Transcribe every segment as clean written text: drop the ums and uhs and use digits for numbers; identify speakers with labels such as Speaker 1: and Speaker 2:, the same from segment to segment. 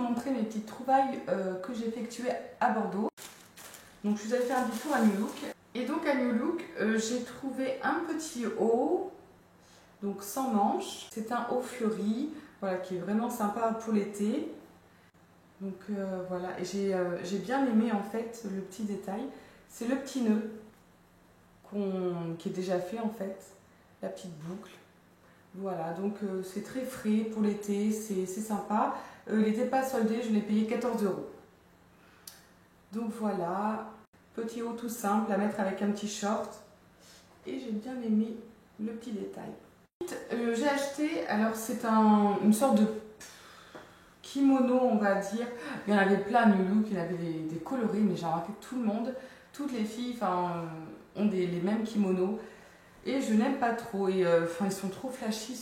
Speaker 1: montrer mes petites trouvailles que j'ai effectuées à Bordeaux. Donc je suis allée faire un petit tour à New Look. Et donc à New Look, j'ai trouvé un petit haut, donc sans manches. C'est un haut fleuri, voilà, qui est vraiment sympa pour l'été. Donc voilà, et j'ai bien aimé en fait le petit détail. C'est le petit nœud qui est déjà fait en fait, la petite boucle. Voilà, donc c'est très frais pour l'été, c'est sympa. Il n'était pas soldé, je l'ai payé 14 €. Donc voilà, petit haut tout simple à mettre avec un petit short. Et j'ai bien aimé le petit détail. J'ai acheté, alors c'est une sorte de kimono, on va dire. Il y en avait plein à New Look, il y en avait des colorés, mais j'ai remarqué que tout le monde, toutes les filles ont les mêmes kimonos. Et je n'aime pas trop, et ils sont trop flashy,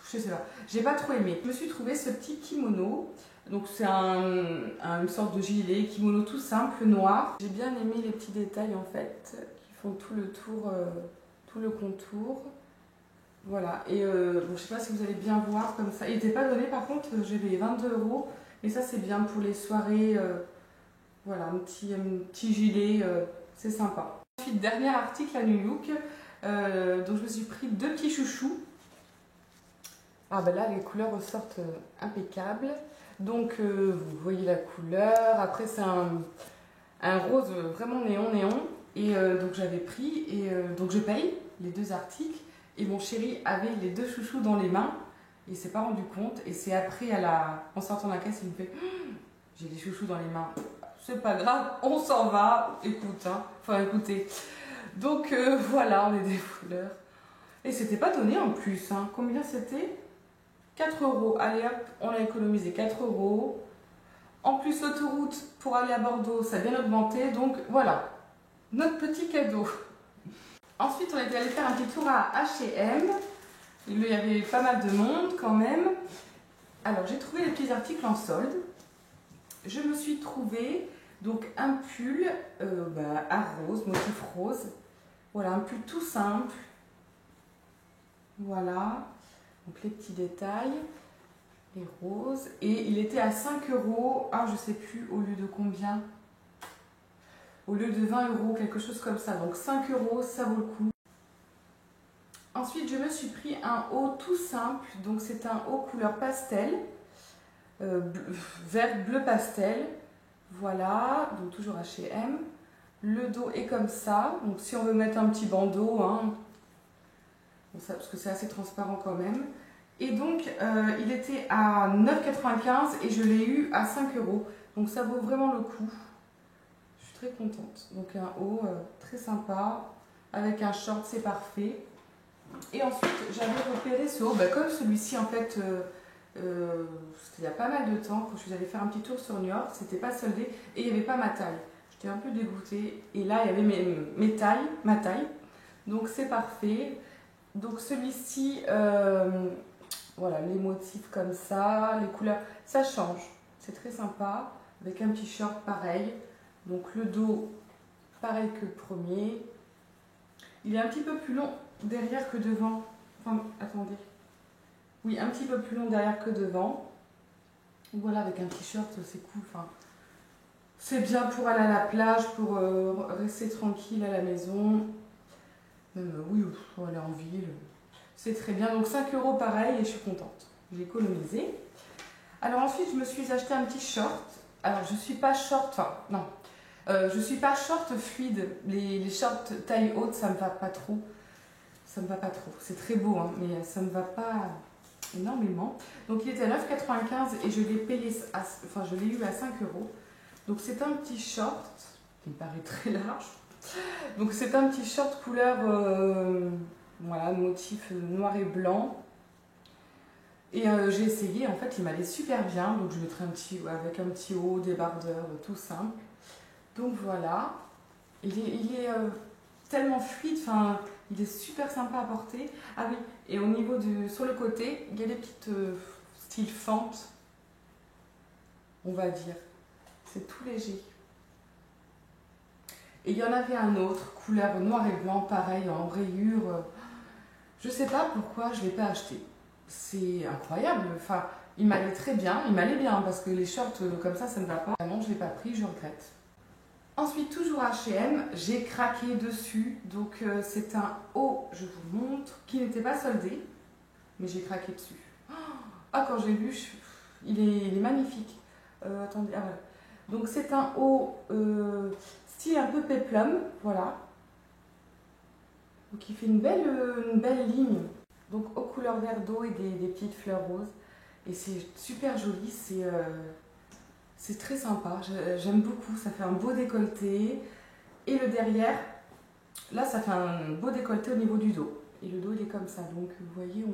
Speaker 1: je sais pas, j'ai pas trop aimé. Je me suis trouvé ce petit kimono, donc c'est une sorte de gilet, kimono tout simple, noir. J'ai bien aimé les petits détails en fait, qui font tout le tour, tout le contour. Voilà, et bon, je sais pas si vous allez bien voir comme ça. Il n'était pas donné par contre, j'ai payé 22 €, mais ça c'est bien pour les soirées. Voilà, un petit gilet, c'est sympa. Ensuite, dernier article à New Look. Donc je me suis pris deux petits chouchous. Ah ben là les couleurs ressortent impeccables. Donc vous voyez la couleur. Après c'est un rose vraiment néon. Et donc j'avais pris et donc je paye les deux articles. Et mon chéri avait les deux chouchous dans les mains. Il s'est pas rendu compte. Et c'est après en sortant de la caisse il me fait j'ai les chouchous dans les mains. C'est pas grave, on s'en va. Écoute, hein. Enfin écoutez. Donc voilà, on est des couleurs. Et c'était pas donné en plus. Hein. Combien c'était? 4 €. Allez hop, on a économisé 4 €. En plus, l'autoroute pour aller à Bordeaux, ça vient augmenter. Donc voilà, notre petit cadeau. Ensuite, on était allé faire un petit tour à H&M. Il y avait pas mal de monde quand même. Alors, j'ai trouvé les petits articles en solde. Je me suis trouvé donc un pull à rose, motif rose. Voilà, un pull tout simple. Voilà. Donc les petits détails. Les roses. Et il était à 5 €. Ah, je sais plus au lieu de combien. Au lieu de 20 €, quelque chose comme ça. Donc 5 €, ça vaut le coup. Ensuite, je me suis pris un haut tout simple. Donc c'est un haut couleur pastel. Vert bleu pastel. Voilà. Donc toujours H&M. Le dos est comme ça, donc si on veut mettre un petit bandeau, hein, bon ça, parce que c'est assez transparent quand même. Et donc il était à 9,95 € et je l'ai eu à 5 €, donc ça vaut vraiment le coup. Je suis très contente. Donc un haut très sympa, avec un short, c'est parfait. Et ensuite j'avais repéré ce haut, comme celui-ci en fait, c'était il y a pas mal de temps, quand je suis allée faire un petit tour sur New York, c'était pas soldé et il n'y avait pas ma taille. J'étais un peu dégoûtée. Et là, il y avait ma taille. Donc, c'est parfait. Donc, celui-ci, voilà, les motifs comme ça, les couleurs, ça change. C'est très sympa. Avec un petit short pareil. Donc, le dos, pareil que le premier. Il est un petit peu plus long derrière que devant. Enfin, attendez. Oui, un petit peu plus long derrière que devant. Voilà, avec un petit short, c'est cool. Enfin, c'est bien pour aller à la plage, pour rester tranquille à la maison. Oui, pour aller en ville. C'est très bien. Donc 5 € pareil et je suis contente. J'ai économisé. Alors ensuite, je me suis acheté un petit short. Alors je suis pas short, enfin non. Je suis pas short fluide. Les shorts taille haute, ça me va pas trop. Ça me va pas trop. C'est très beau, hein, mais ça me va pas énormément. Donc il était à 9,95 € et je l'ai payé, je l'ai eu à 5 €. Donc c'est un petit short qui me paraît très large. Donc c'est un petit short couleur, voilà, motif noir et blanc. Et j'ai essayé, en fait il m'allait super bien. Donc je mettrai avec un petit haut, débardeur, tout simple. Donc voilà. Il est tellement fluide, enfin il est super sympa à porter. Ah oui, et au niveau sur le côté, il y a des petites style fentes, on va dire. C'est tout léger. Et il y en avait un autre, couleur noir et blanc, pareil, en rayure. Je sais pas pourquoi je ne l'ai pas acheté. C'est incroyable. Enfin, Il m'allait très bien, il m'allait bien parce que les shorts comme ça ne va pas. Vraiment, je ne l'ai pas pris, je regrette. Ensuite, toujours H&M, j'ai craqué dessus. Donc, c'est un haut, je vous montre, qui n'était pas soldé, mais j'ai craqué dessus. Ah, quand j'ai lu, il est magnifique. Attendez, ah voilà. Donc, c'est un haut style un peu péplum, voilà. Donc, il fait une belle ligne. Donc, aux couleurs vert d'eau et des petites fleurs roses. Et c'est super joli, c'est très sympa, j'aime beaucoup, ça fait un beau décolleté. Et le derrière, là ça fait un beau décolleté au niveau du dos. Et le dos il est comme ça, donc vous voyez,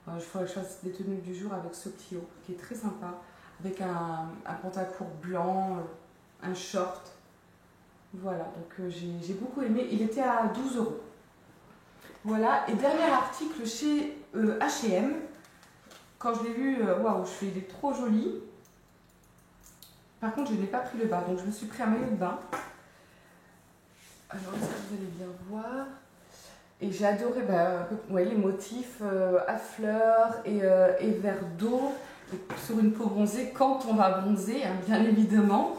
Speaker 1: je ferai que je fasse des tenues du jour avec ce petit haut qui est très sympa. Avec un pantacourt blanc, un short. Voilà, donc j'ai beaucoup aimé, il était à 12 €. Voilà, et dernier article chez H&M. Quand je l'ai vu, waouh, il est trop joli. Par contre, je n'ai pas pris le bas, donc je me suis pris un maillot de bain. Alors, est-ce que vous allez bien voir? Et j'ai adoré les motifs à fleurs et vert d'eau sur une peau bronzée quand on va bronzer, hein, bien évidemment.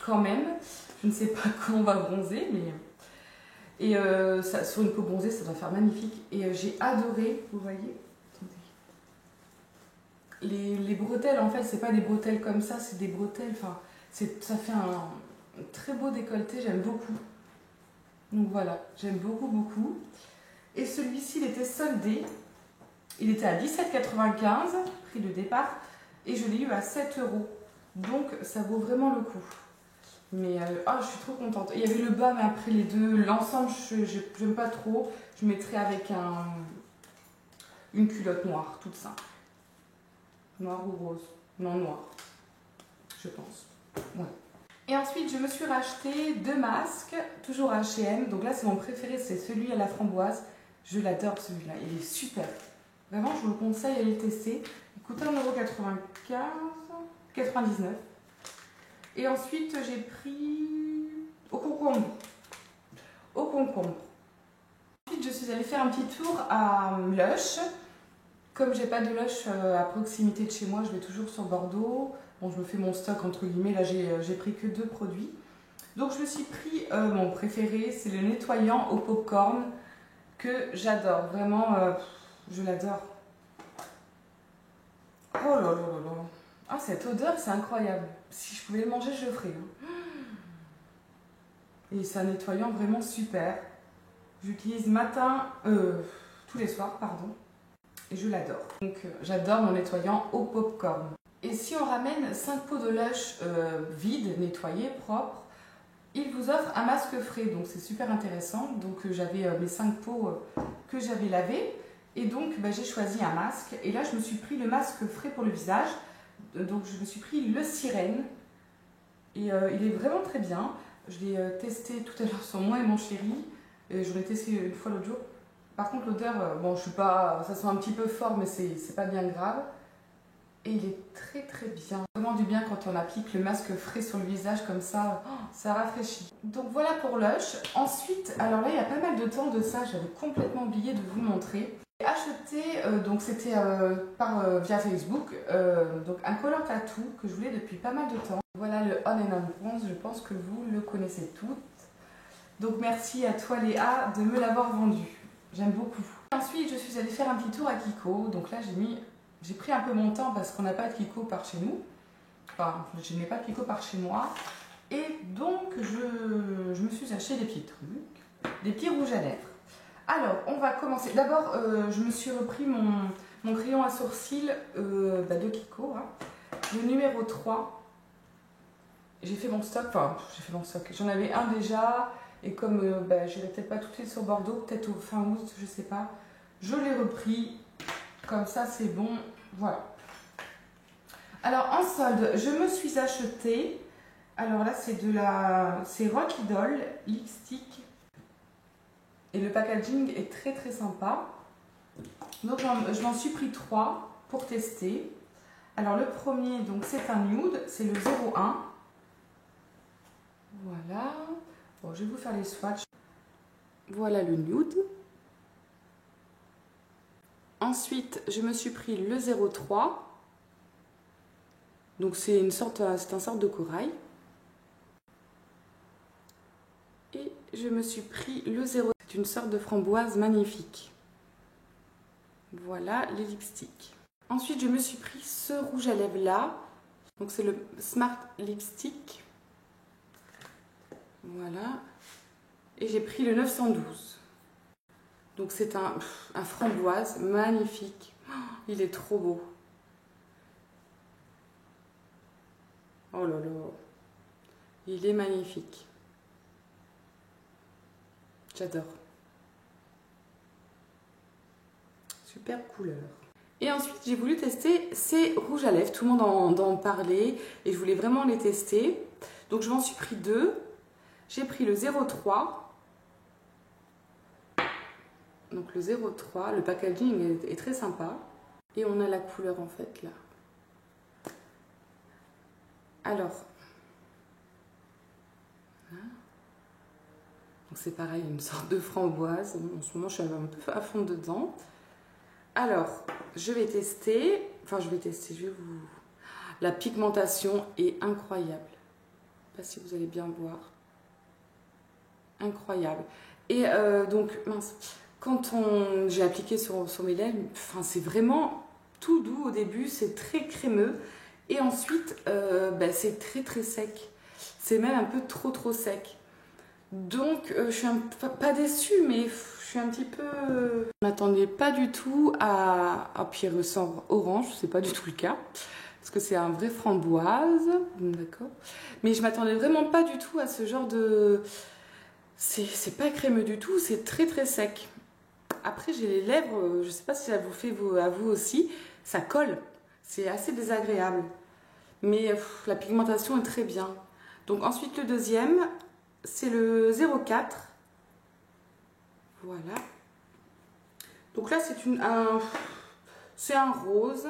Speaker 1: Quand même, je ne sais pas quand on va bronzer, mais... Et ça, sur une peau bronzée, ça doit faire magnifique. Et j'ai adoré, vous voyez, les bretelles, en fait, c'est pas des bretelles comme ça, c'est des bretelles, enfin, ça fait un très beau décolleté, j'aime beaucoup. Donc voilà, j'aime beaucoup. Et celui-ci, il était soldé, il était à 17,95 €, prix de départ, et je l'ai eu à 7 €. Donc ça vaut vraiment le coup. Mais je suis trop contente. Et il y avait le bas, mais après les deux, l'ensemble, je n'aime pas trop. Je mettrais avec une culotte noire, toute simple. Noir ou rose? Non, noir, je pense. Ouais. Et ensuite, je me suis racheté 2 masques, toujours H&M. Donc là, c'est mon préféré, c'est celui à la framboise. Je l'adore celui-là, il est super. Vraiment, je vous le conseille à le tester. Il coûte 1,95 €, 99. Et ensuite, j'ai pris au concombre. Ensuite, je suis allée faire un petit tour à Lush. Comme j'ai pas de Lush à proximité de chez moi, je vais toujours sur Bordeaux. Bon, je me fais mon stock entre guillemets. Là, j'ai pris que 2 produits. Donc, je me suis pris mon préféré, c'est le nettoyant au popcorn que j'adore. Vraiment, je l'adore. Oh là là là là. Ah, cette odeur, c'est incroyable. Si je pouvais le manger, je le ferais. Hein. Et c'est un nettoyant vraiment super. J'utilise tous les soirs, pardon. Et je l'adore. Donc j'adore mon nettoyant au popcorn. Et si on ramène 5 pots de Lush vides, nettoyés, propres, il vous offre un masque frais. Donc c'est super intéressant. Donc j'avais mes 5 pots que j'avais lavés. Et donc j'ai choisi un masque. Et là je me suis pris le masque frais pour le visage. Donc je me suis pris le Sirène. Et il est vraiment très bien. Je l'ai testé tout à l'heure sur moi et mon chéri. Je l'ai testé une fois l'autre jour. Par contre, l'odeur, bon, je suis pas, ça sent un petit peu fort, mais c'est pas bien grave. Et il est très bien. Vraiment du bien quand on applique le masque frais sur le visage comme ça, ça rafraîchit. Donc voilà pour Lush. Ensuite, alors là, il y a pas mal de temps de ça, j'avais complètement oublié de vous montrer. J'ai acheté, donc c'était via Facebook, donc un color tattoo que je voulais depuis pas mal de temps. Voilà le On and On Bronze, je pense que vous le connaissez toutes. Donc merci à toi Léa de me l'avoir vendu. J'aime beaucoup. Ensuite, je suis allée faire un petit tour à Kiko. Donc là, j'ai pris un peu mon temps parce qu'on n'a pas de Kiko par chez nous. Enfin, je n'ai pas de Kiko par chez moi. Et donc, je me suis acheté des petits trucs, des petits rouges à lèvres. Alors, on va commencer. D'abord, je me suis repris mon crayon à sourcils de Kiko. Hein. Le numéro 3. J'ai fait mon stock. Enfin, j'ai fait mon stock. J'en avais un déjà. Et comme je n'irai peut-être pas tout de suite sur Bordeaux, peut-être au fin août, je sais pas, je l'ai repris. Comme ça, c'est bon. Voilà. Alors, en solde, je me suis acheté. Alors là, c'est Rocky Doll Lipstick. Et le packaging est très sympa. Donc, je m'en suis pris 3 pour tester. Alors, le premier, donc c'est un nude, c'est le 01. Voilà. Bon, je vais vous faire les swatchs. Voilà le nude. Ensuite, je me suis pris le 03. Donc c'est un sorte de corail. Et je me suis pris le 0. C'est une sorte de framboise magnifique. Voilà les lipsticks. Ensuite, je me suis pris ce rouge à lèvres là. Donc c'est le Smart Lipstick. Voilà. Et j'ai pris le 912. Donc c'est un framboise magnifique. Oh, il est trop beau. Oh là là. Il est magnifique. J'adore. Super couleur. Et ensuite, j'ai voulu tester ces rouges à lèvres. Tout le monde en parlait et je voulais vraiment les tester. Donc, je m'en suis pris 2. J'ai pris le 03. Donc, le 03. Le packaging est très sympa. Et on a la couleur en fait là. Alors. Donc, c'est pareil, une sorte de framboise. En ce moment, je suis un peu à fond dedans. Alors, je vais tester. La pigmentation est incroyable. Je ne sais pas si vous allez bien voir. Incroyable. Et donc, mince, quand j'ai appliqué sur mes lèvres, c'est vraiment tout doux au début, c'est très crémeux. Et ensuite, c'est très très sec. C'est même un peu trop sec. Donc, je suis pas déçue, mais je suis un petit peu... Je ne m'attendais pas du tout à... Ah, puis il ressort orange, c'est pas du tout le cas. Parce que c'est un vrai framboise, d'accord. Mais je m'attendais vraiment pas du tout à ce genre de... C'est pas crémeux du tout, c'est très très sec. Après, j'ai les lèvres, je sais pas si ça vous fait à vous aussi, ça colle. C'est assez désagréable. Mais la pigmentation est très bien. Donc ensuite, le deuxième... C'est le 04. Voilà. Donc là, c'est un rose.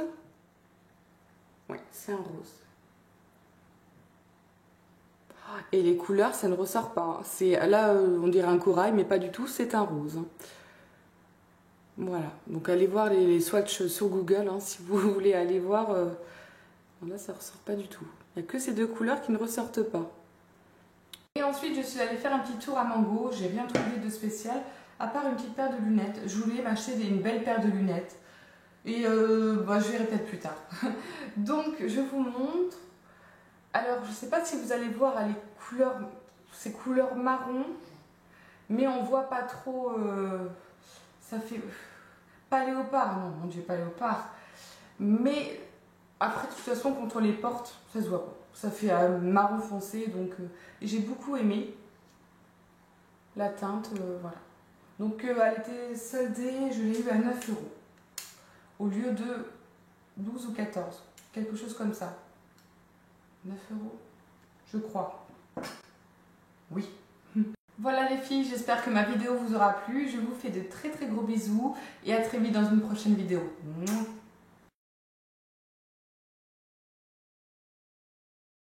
Speaker 1: Oui, c'est un rose. Et les couleurs, ça ne ressort pas. Là, on dirait un corail, mais pas du tout. C'est un rose. Voilà. Donc allez voir les swatchs sur Google, hein, si vous voulez aller voir. Là, ça ne ressort pas du tout. Il n'y a que ces deux couleurs qui ne ressortent pas. Et ensuite, je suis allée faire un petit tour à Mango. J'ai rien trouvé de spécial, à part une petite paire de lunettes. Je voulais m'acheter une belle paire de lunettes. Et je verrai peut-être plus tard. Donc, je vous montre. Alors, je ne sais pas si vous allez voir les couleurs, ces couleurs marron. Mais on voit pas trop... ça fait... Pas léopard, non, mon Dieu, pas léopard. Mais après, de toute façon, quand on les porte, ça se voit pas. Ça fait marron foncé, donc j'ai beaucoup aimé la teinte, voilà. Donc elle était soldée, je l'ai eu à 9 € au lieu de 12 ou 14, quelque chose comme ça. 9 €, je crois. Oui. Voilà les filles, j'espère que ma vidéo vous aura plu. Je vous fais de très très gros bisous et à très vite dans une prochaine vidéo.